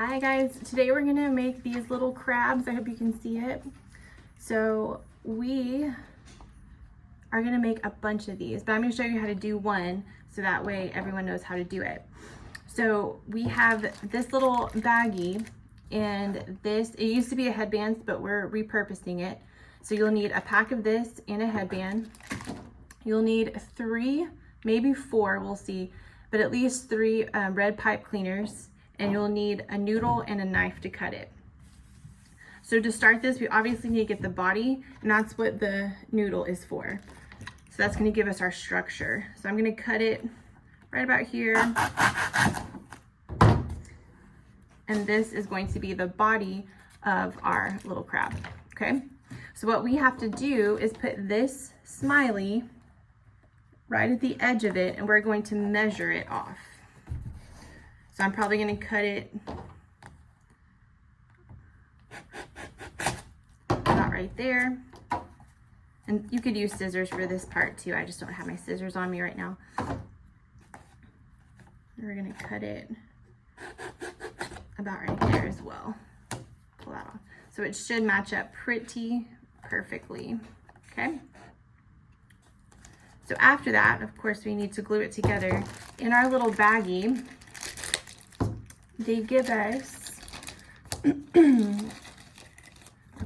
Hi guys, today we're gonna make these little crabs. I hope you can see it. So we are gonna make a bunch of these, but I'm gonna show you how to do one so that way everyone knows how to do it. So we have this little baggie, and this, it used to be a headband, but we're repurposing it. So you'll need a pack of this and a headband. You'll need 3, maybe 4, we'll see, but at least 3 red pipe cleaners. And you'll need a noodle and a knife to cut it. So to start this, we obviously need to get the body, and that's what the noodle is for. So that's gonna give us our structure. So I'm gonna cut it right about here. And this is going to be the body of our little crab, okay? So what we have to do is put this smiley right at the edge of it, and we're going to measure it off. So I'm probably going to cut it about right there. And you could use scissors for this part too. I just don't have my scissors on me right now. We're going to cut it about right there as well. Pull that off. So it should match up pretty perfectly. Okay. So after that, of course, we need to glue it together. In our little baggie, they give us our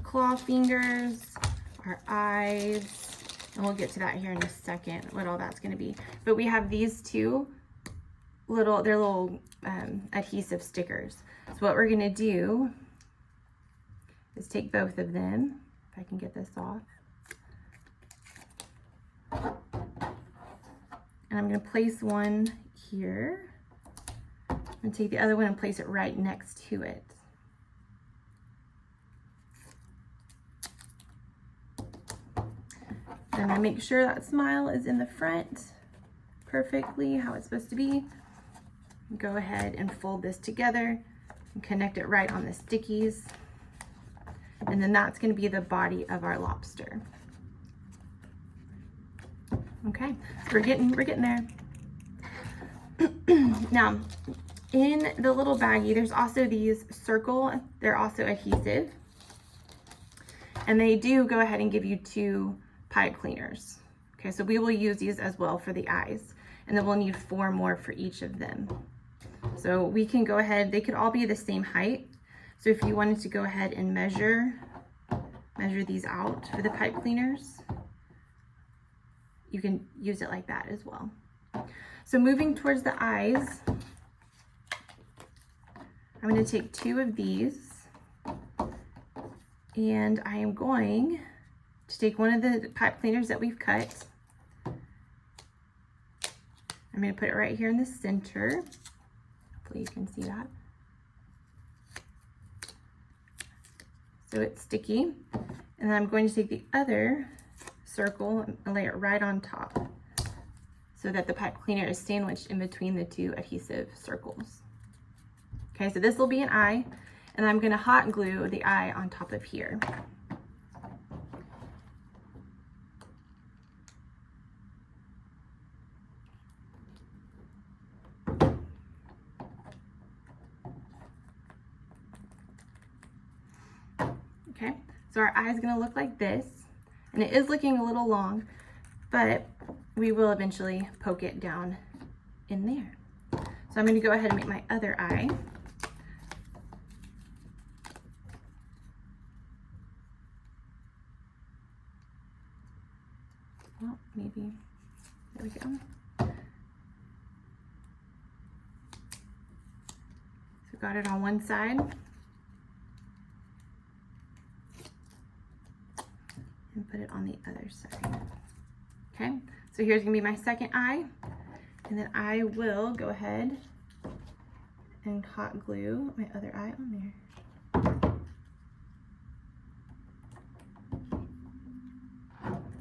claw fingers, our eyes, and we'll get to that here in a second, what all that's gonna be. But we have these two little adhesive stickers. So what we're gonna do is take both of them, if I can get this off. And I'm gonna place one here. And take the other one and place it right next to it. And I make sure that smile is in the front perfectly how it's supposed to be. Go ahead and fold this together and connect it right on the stickies. And then that's going to be the body of our lobster. Okay, so we're getting there. Now, in the little baggie, there's also these circle, they're also adhesive. And they do go ahead and give you 2 pipe cleaners. Okay, so we will use these as well for the eyes. And then we'll need 4 more for each of them. So we can go ahead, they could all be the same height. So if you wanted to go ahead and measure these out for the pipe cleaners, you can use it like that as well. So moving towards the eyes, I'm going to take 2 of these, and I am going to take one of the pipe cleaners that we've cut. I'm going to put it right here in the center. Hopefully you can see that. So it's sticky. And then I'm going to take the other circle and lay it right on top, so that the pipe cleaner is sandwiched in between the 2 adhesive circles. Okay, so this will be an eye, and I'm gonna hot glue the eye on top of here. Okay, so our eye is gonna look like this, and it is looking a little long, but we will eventually poke it down in there. So I'm going to go ahead and make my other eye. Well, maybe, there we go. So got it on one side. And put it on the other side. Okay, so here's gonna be my second eye, and then I will go ahead and hot glue my other eye on there.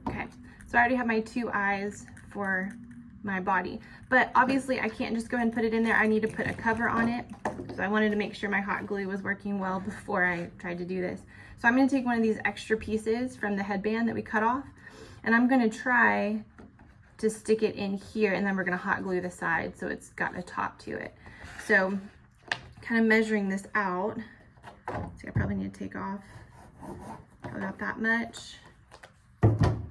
Okay, so I already have my 2 eyes for my body, but obviously I can't just go ahead and put it in there. I need to put a cover on it, so I wanted to make sure my hot glue was working well before I tried to do this. So I'm gonna take one of these extra pieces from the headband that we cut off, and I'm gonna try to stick it in here, and then we're gonna hot glue the side so it's got a top to it. So kind of measuring this out. So I probably need to take off about that much. And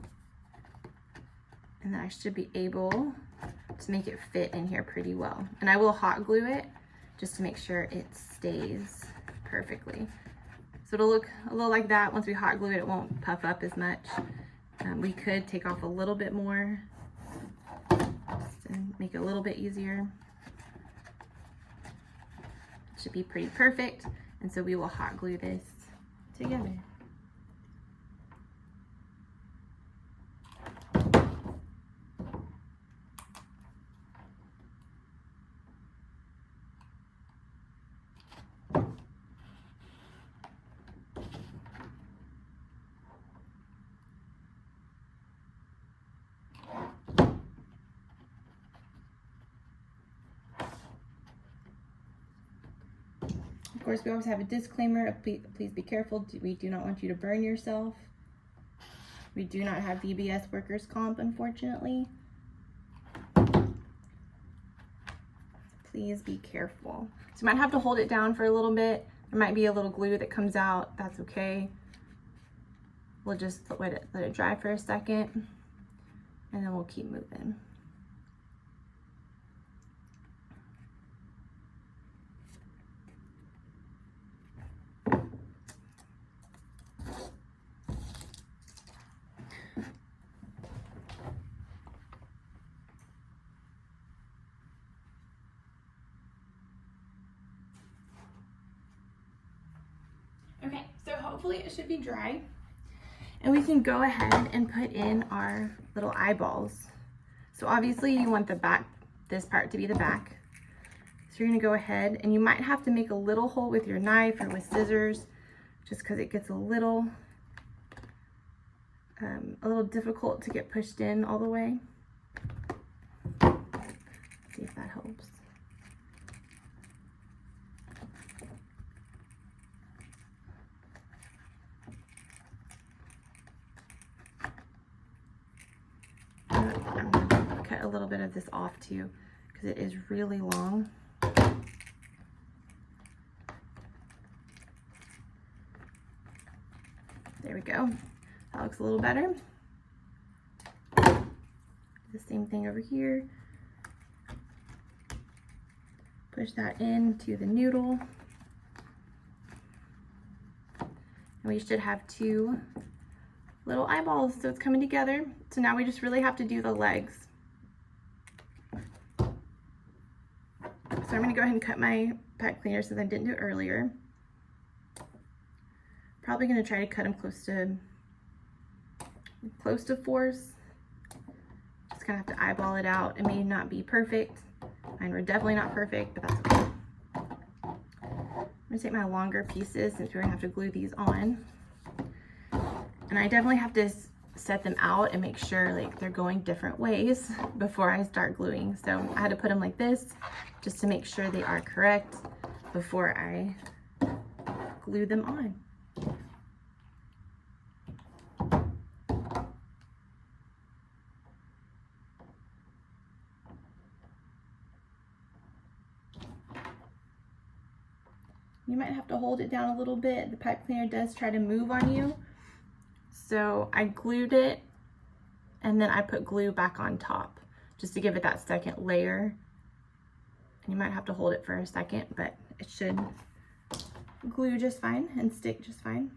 then I should be able to make it fit in here pretty well. And I will hot glue it just to make sure it stays perfectly. So it'll look a little like that. Once we hot glue it, it won't puff up as much. We could take off a little bit more just to make it a little bit easier. It should be pretty perfect. And so we will hot glue this together. Of course, we always have a disclaimer of please be careful. We do not want you to burn yourself. We do not have VBS workers' comp, unfortunately. Please be careful. So you might have to hold it down for a little bit. There might be a little glue that comes out. That's okay. We'll just let it dry for a second, and then we'll keep moving. Okay, so hopefully it should be dry. And we can go ahead and put in our little eyeballs. So obviously you want the back, this part to be the back. So you're gonna go ahead, and you might have to make a little hole with your knife or with scissors, just because it gets a little difficult to get pushed in all the way. Let's see if that helps. I'm gonna cut a little bit of this off too, because it is really long. There we go. That looks a little better. The same thing over here. Push that into the noodle. And we should have two little eyeballs, so it's coming together. So now we just really have to do the legs. So I'm gonna go ahead and cut my pipe cleaner since I didn't do it earlier. Probably gonna try to cut them close to fours. Just kind of have to eyeball it out. It may not be perfect. Mine were definitely not perfect, but that's okay. I'm gonna take my longer pieces since we're gonna have to glue these on. And I definitely have to set them out and make sure like they're going different ways before I start gluing. So I had to put them like this just to make sure they are correct before I glue them on. You might have to hold it down a little bit. The pipe cleaner does try to move on you. So I glued it, and then I put glue back on top just to give it that second layer. And you might have to hold it for a second, but it should glue just fine and stick just fine.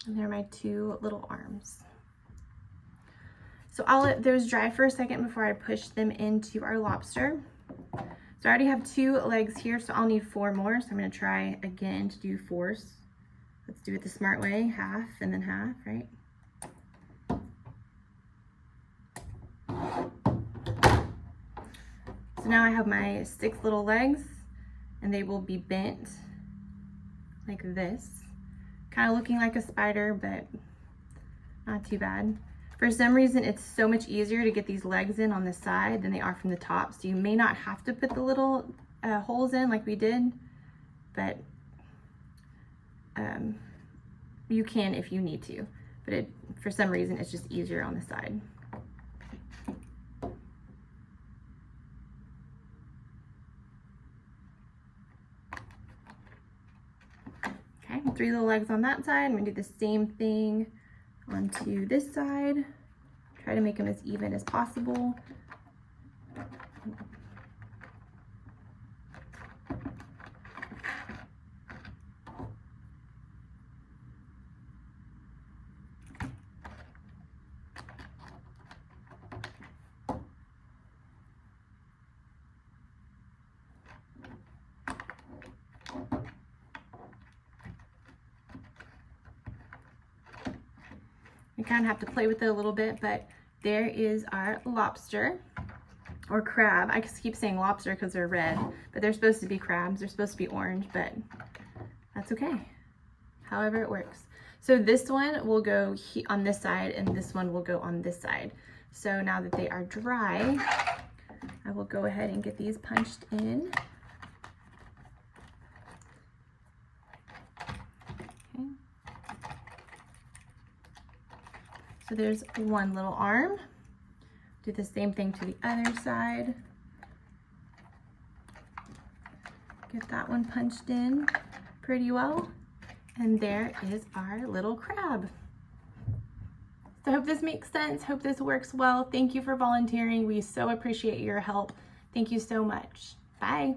And there are my two little arms. So I'll let those dry for a second before I push them into our lobster. So I already have two legs here, so I'll need 4 more. So I'm gonna try again to do 4s. Let's do it the smart way, half and then half, right? So now I have my 6 little legs, and they will be bent like this. Kind of looking like a spider, but not too bad. For some reason, it's so much easier to get these legs in on the side than they are from the top. So you may not have to put the little holes in like we did, but you can if you need to, but for some reason it's just easier on the side. Okay, 3 little legs on that side. I'm gonna do the same thing onto this side. Try to make them as even as possible. You kind of have to play with it a little bit, but there is our lobster or crab. I just keep saying lobster because they're red, but they're supposed to be crabs. They're supposed to be orange, but that's okay. However it works. So this one will go on this side and this one will go on this side. So now that they are dry, I will go ahead and get these punched in. Okay. So there's one little arm. Do the same thing to the other side. Get that one punched in pretty well. And there is our little crab. So I hope this makes sense. Hope this works well. Thank you for volunteering. We so appreciate your help. Thank you so much. Bye.